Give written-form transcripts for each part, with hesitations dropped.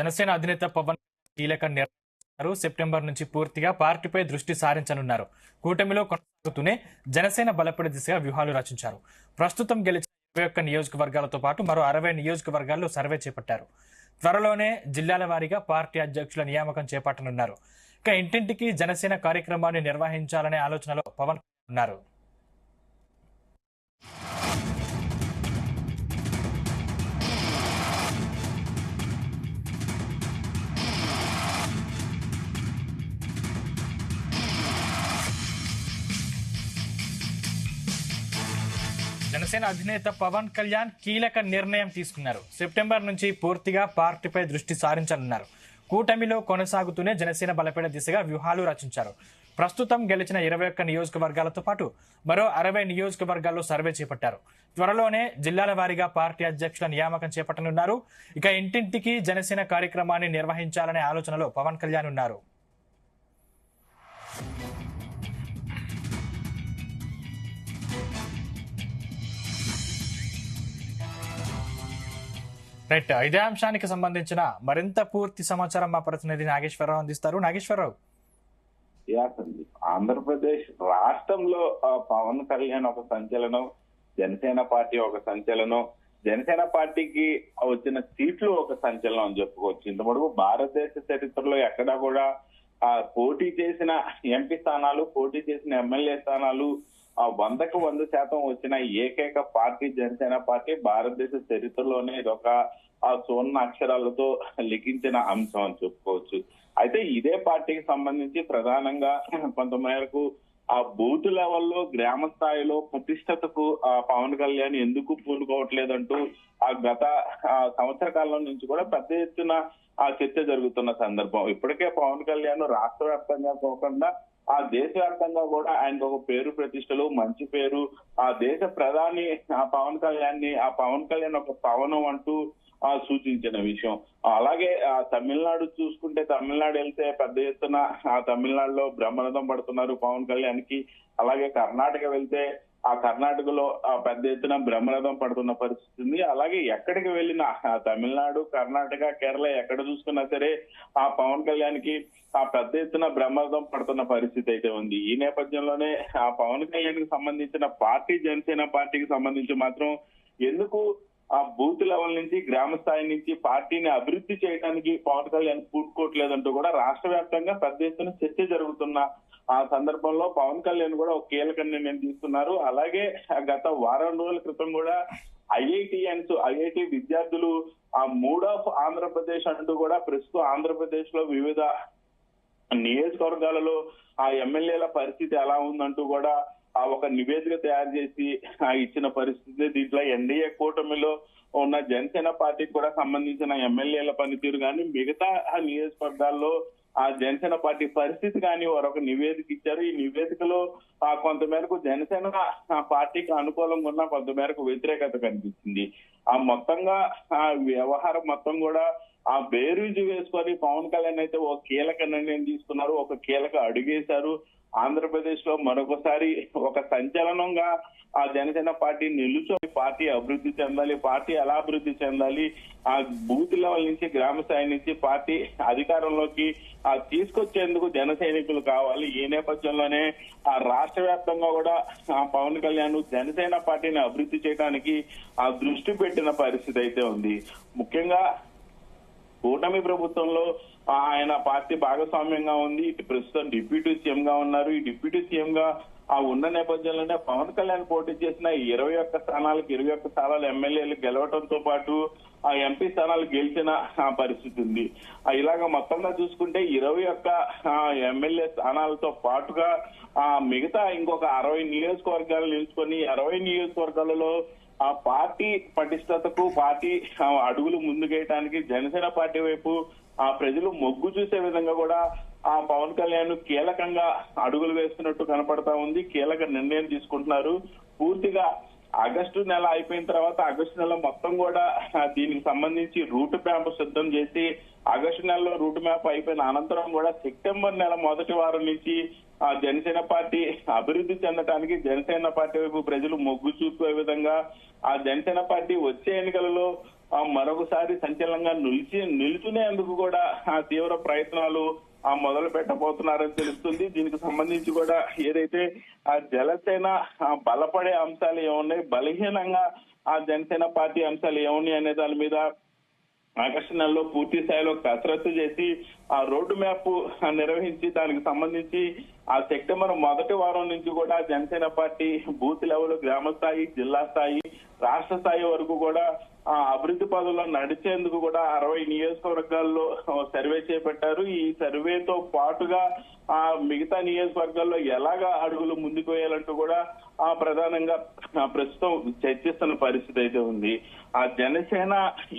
జనసేన అధినేత పవన్ కీలక నిర్ణయం సెప్టెంబర్ నుంచి పూర్తిగా పార్టీపై దృష్టి సారించనున్నారు. కూటమిలో కొనసాగుతూనే జనసేన బలపడే దిశగా వ్యూహాలు రచించారు. ప్రస్తుతం గెలిచిన 21 నియోజకవర్గాలతో పాటు మరో 60 నియోజకవర్గాల్లో సర్వే చేపట్టారు. త్వరలోనే జిల్లాల వారీగా పార్టీ అధ్యక్షుల నియామకం చేపట్టనున్నారు. ఇక ఇంటింటికి జనసేన కార్యక్రమాన్ని నిర్వహించాలనే ఆలోచనలో పవన్ ఉన్నారు. జనసేన అధినేత పవన్ కళ్యాణ్ కీలక నిర్ణయం తీసుకున్నారు. సెప్టెంబర్ నుంచి పూర్తిగా పార్టీపై దృష్టి సారించనున్నారు. కూటమిలో కొనసాగుతూనే జనసేన బలపడే దిశగా వ్యూహాలు రచించారు. ప్రస్తుతం గెలిచిన 21 నియోజకవర్గాలతో పాటు మరో 60 నియోజకవర్గాల్లో సర్వే చేపట్టారు. త్వరలోనే జిల్లాల వారీగా పార్టీ అధ్యక్షుల నియామకం చేపట్టనున్నారు. ఇక ఇంటింటికి జనసేన కార్యక్రమాన్ని నిర్వహించాలనే ఆలోచనలో పవన్ కళ్యాణ్ ఉన్నారు. రైట్, ఇదే అంశానికి సంబంధించిన మరింత పూర్తి సమాచారం మా ప్రతినిధి నాగేశ్వరరావు అందిస్తారు. నాగేశ్వరరావు, ఆంధ్రప్రదేశ్ రాష్ట్రంలో పవన్ కళ్యాణ్ ఒక సంచలనం, జనసేన పార్టీ ఒక సంచలనం, జనసేన పార్టీకి వచ్చిన సీట్లు ఒక సంచలనం అని చెప్పుకోవచ్చు. ఇంతవరకు భారతదేశ చరిత్రలో ఎక్కడా కూడా పోటీ చేసిన ఎంపీ స్థానాలు, పోటీ చేసిన ఎమ్మెల్యే స్థానాలు 100కు 100% వచ్చిన ఏకైక పార్టీ జనసేన పార్టీ. భారతదేశ చరిత్రలోనే ఇదొక సువర్ణ అక్షరాలతో లిఖించిన అంశం అని చెప్పుకోవచ్చు. అయితే ఇదే పార్టీకి సంబంధించి ప్రధానంగా కొంతమేరకు ఆ బూత్ లెవెల్లో, గ్రామ స్థాయిలో ప్రతిష్టతకు పవన్ కళ్యాణ్ ఎందుకు పూనుకోవట్లేదంటూ గత సంవత్సర కాలం నుంచి కూడా పెద్ద ఎత్తున చర్చ జరుగుతున్న సందర్భం. ఇప్పటికే పవన్ కళ్యాణ్ రాష్ట్ర వ్యాప్తంగా కాకుండా దేశవ్యాప్తంగా కూడా ఆయనకు ఒక పేరు ప్రతిష్టలు, మంచి పేరు. దేశ ప్రధాని పవన్ కళ్యాణ్ ఒక పవనం అంటూ సూచించిన విషయం. అలాగే తమిళనాడు చూసుకుంటే, తమిళనాడు వెళ్తే పెద్ద ఎత్తున తమిళనాడులో బ్రహ్మరథం పడుతున్నారు పవన్ కళ్యాణ్ కి. అలాగే కర్ణాటక వెళ్తే కర్ణాటకలో పెద్ద ఎత్తున బ్రహ్మరథం పడుతున్న పరిస్థితి ఉంది. అలాగే ఎక్కడికి వెళ్ళినా తమిళనాడు, కర్ణాటక, కేరళ ఎక్కడ చూసుకున్నా సరే పవన్ కళ్యాణ్ కి పెద్ద ఎత్తున బ్రహ్మరథం పడుతున్న పరిస్థితి అయితే ఉంది. ఈ నేపథ్యంలోనే పవన్ కళ్యాణ్ కి సంబంధించిన పార్టీ, జనసేన పార్టీకి సంబంధించి మాత్రం ఎందుకు బూత్ లెవెల్ నుంచి, గ్రామ స్థాయి నుంచి పార్టీని అభివృద్ధి చేయడానికి పవన్ కళ్యాణ్ పూనుకోవట్లేదంటూ కూడా రాష్ట్ర వ్యాప్తంగా పెద్ద ఎత్తున చర్చ జరుగుతున్న సందర్భంలో పవన్ కళ్యాణ్ కూడా ఒక కీలక నిర్ణయం తీసుకున్నారు. అలాగే గత వారం రోజుల క్రితం కూడా ఐఐటి విద్యార్థులు మూడ్ ఆఫ్ ఆంధ్రప్రదేశ్ అంటూ కూడా ప్రస్తుతం ఆంధ్రప్రదేశ్ లో వివిధ నియోజకవర్గాలలో ఎమ్మెల్యేల పరిస్థితి ఎలా ఉందంటూ కూడా ఒక నివేదిక తయారు చేసి ఇచ్చిన పరిస్థితి. దీంట్లో ఎన్డీఏ కూటమిలో ఉన్న జనసేన పార్టీకి కూడా సంబంధించిన ఎమ్మెల్యేల పనితీరు కానీ, మిగతా నియోజకవర్గాల్లో జనసేన పార్టీ పరిస్థితి కానీ వారు ఒక నివేదిక ఇచ్చారు. ఈ నివేదికలో కొంతమేరకు జనసేన పార్టీకి అనుకూలంగా ఉన్న కొంతమేరకు వ్యతిరేకత కనిపిస్తుంది. మొత్తంగా వ్యవహారం మొత్తం కూడా బేరీజు వేసుకొని పవన్ కళ్యాణ్ అయితే ఒక కీలక నిర్ణయం తీసుకున్నారు, ఒక కీలక అడుగేశారు. ఆంధ్రప్రదేశ్ లో మరొకసారి ఒక సంచలనంగా జనసేన పార్టీ నిలుచొని పార్టీ అభివృద్ధి చెందాలి. పార్టీ ఎలా అభివృద్ధి చెందాలి, బూత్ లెవెల్ నుంచి, గ్రామ స్థాయి నుంచి పార్టీ అధికారంలోకి తీసుకొచ్చేందుకు జన సైనికులు కావాలి. ఈ నేపథ్యంలోనే రాష్ట్ర వ్యాప్తంగా కూడా పవన్ కళ్యాణ్ జనసేన పార్టీని అభివృద్ధి చేయడానికి దృష్టి పెట్టిన పరిస్థితి అయితే ఉంది. ముఖ్యంగా కూటమి ప్రభుత్వంలో ఆయన పార్టీ భాగస్వామ్యంగా ఉంది. ఇటు ప్రస్తుతం డిప్యూటీ సీఎం గా ఉన్నారు. ఈ డిప్యూటీ సీఎం గా ఉన్న నేపథ్యంలోనే పవన్ కళ్యాణ్ పోటీ చేసిన 21 స్థానాలు ఎమ్మెల్యేలు గెలవడంతో పాటు ఎంపీ స్థానాలు గెలిచిన పరిస్థితి ఉంది. ఇలాగ మొత్తంగా చూసుకుంటే 21 ఎమ్మెల్యే స్థానాలతో పాటుగా మిగతా ఇంకొక 60 నియోజకవర్గాలు నిలుచుకొని 60 నియోజకవర్గాలలో పార్టీ పటిష్టతకు, పార్టీ అడుగులు ముందుకేయడానికి జనసేన పార్టీ వైపు ప్రజలు మొగ్గు చూసే విధంగా కూడా పవన్ కళ్యాణ్ కీలకంగా అడుగులు వేస్తున్నట్టు కనపడతా ఉంది. కీలక నిర్ణయం తీసుకుంటున్నారు. పూర్తిగా ఆగస్టు నెల అయిపోయిన తర్వాత ఆగస్టు నెల మొత్తం కూడా దీనికి సంబంధించి రూట్ మ్యాప్ సిద్ధం చేసి ఆగస్టు నెలలో రూట్ మ్యాప్ అయిపోయిన అనంతరం కూడా సెప్టెంబర్ నెల మొదటి వారం నుంచి జనసేన పార్టీ అభివృద్ధి చెందడానికి జనసేన పార్టీ వైపు ప్రజలు మొగ్గు చూపే విధంగా జనసేన పార్టీ వచ్చే ఎన్నికలలో మరొకసారి సంచలనంగా నిలుచునేందుకు కూడా తీవ్ర ప్రయత్నాలు మొదలు పెట్టబోతున్నారని తెలుస్తుంది. దీనికి సంబంధించి కూడా ఏదైతే జనసేన బలపడే అంశాలు ఏమున్నాయి, బలహీనంగా జనసేన పార్టీ అంశాలు ఏమున్నాయి అనే దాని మీద ఆకర్షణలో పూర్తి స్థాయిలో కసరత్తు చేసి రోడ్డు మ్యాప్ నిర్వహించి దానికి సంబంధించి సెప్టెంబర్ మొదటి వారం నుంచి కూడా జనసేన పార్టీ బూత్ లెవెల్, గ్రామ స్థాయి, జిల్లా స్థాయి, రాష్ట్ర స్థాయి వరకు కూడా అభివృద్ధి పదంలో నడిచేందుకు కూడా 60 నియోజకవర్గాల్లో సర్వే చేపట్టారు. ఈ సర్వేతో పాటుగా మిగతా నియోజకవర్గాల్లో ఎలాగా అడుగులు ముందుకు వేయాలంటూ కూడా ప్రధానంగా ప్రస్తుతం చర్చిస్తున్న పరిస్థితి అయితే ఉంది. జనసేన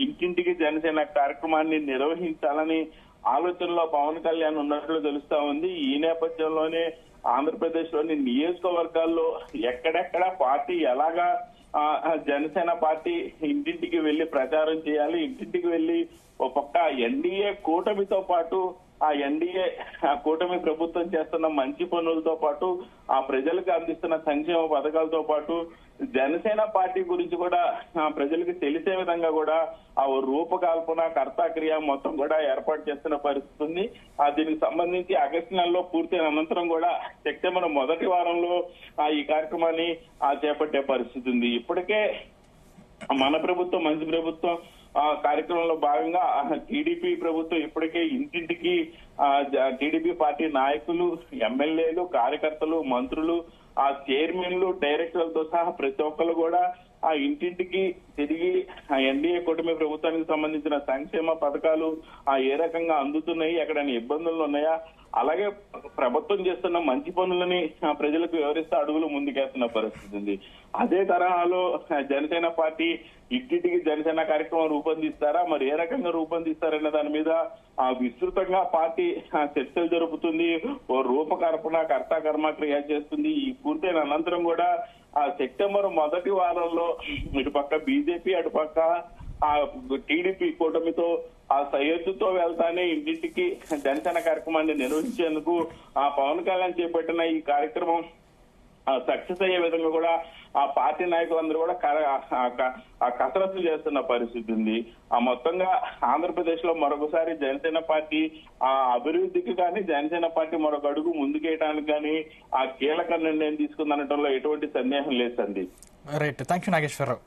ఇంటింటికి జనసేన కార్యక్రమాన్ని నిర్వహించాలని ఆలోచనలో పవన్ కళ్యాణ్ ఉన్నట్లు తెలుస్తా ఉంది. ఈ నేపథ్యంలోనే ఆంధ్రప్రదేశ్ లోని నియోజకవర్గాల్లో ఎక్కడెక్కడ పార్టీ ఎలాగా జనసేన పార్టీ ఇంటింటికి వెళ్లి ప్రచారం చేయాలి, ఇంటింటికి వెళ్లి ఓ పక్క ఎన్డీఏ కూటమితో పాటు ఎన్డీఏ కూటమి ప్రభుత్వం చేస్తున్న మంచి పనులతో పాటు ప్రజలకు అందిస్తున్న సంక్షేమ పథకాలతో పాటు జనసేన పార్టీ గురించి కూడా ప్రజలకు తెలిసే విధంగా కూడా రూపకల్పన, కర్తాక్రియ మొత్తం కూడా ఏర్పాటు చేస్తున్న పరిస్థితి ఉంది. దీనికి సంబంధించి ఆగస్టు నెలలో పూర్తయిన అనంతరం కూడా సెప్టెంబర్ మొదటి వారంలో ఈ కార్యక్రమాన్ని చేపట్టే పరిస్థితి ఉంది. ఇప్పటికే మన ప్రభుత్వం, మంచి ప్రభుత్వం కార్యక్రమంలో భాగంగా టీడీపీ ప్రభుత్వం ఇప్పటికే ఇంటింటికి టీడీపీ పార్టీ నాయకులు, ఎమ్మెల్యేలు, కార్యకర్తలు, మంత్రులు, చైర్మన్లు, డైరెక్టర్లతో సహా ప్రతి ఒక్కరు కూడా ఇంటింటికి తిరిగి ఎన్డీఏ కూటమి ప్రభుత్వానికి సంబంధించిన సంక్షేమ పథకాలు ఏ రకంగా అందుతున్నాయి, ఎక్కడైనా ఇబ్బందులు ఉన్నాయా, అలాగే ప్రభుత్వం చేస్తున్న మంచి పనులని ప్రజలకు వివరిస్తూ అడుగులు ముందుకేస్తున్న పరిస్థితి ఉంది. అదే తరహాలో జనసేన పార్టీ ఇంటింటికి జనసేన కార్యక్రమం రూపొందిస్తారా, మరి ఏ రకంగా రూపొందిస్తారన్న దాని మీద విస్తృతంగా పార్టీ చర్చలు జరుపుతుంది, ఓ రూపకల్పన, కర్తాకర్మ క్రియ చేస్తుంది. ఈ పూర్తయిన అనంతరం కూడా సెప్టెంబర్ మొదటి వారంలో ఇటుపక్క బీజేపీ, అటుపక్క టీడీపీ కూటమితో సయ్యద్దుతో వెళ్తానే ఇంటింటికి జనసేన కార్యక్రమాన్ని నిర్వహించేందుకు పవన్ కళ్యాణ్ చేపట్టిన ఈ కార్యక్రమం సక్సెస్ అయ్యే విధంగా కూడా పార్టీ నాయకులందరూ కూడా కసరత్తు చేస్తున్న పరిస్థితి ఉంది. మొత్తంగా ఆంధ్రప్రదేశ్ లో మరొకసారి జనసేన పార్టీ అభివృద్ధికి కానీ, జనసేన పార్టీ మరొక అడుగు ముందుకేయడానికి కానీ కీలక నిర్ణయం తీసుకుందనటంలో ఎటువంటి సందేహం లేదు Sandeep. Right, thank you Nageswararao.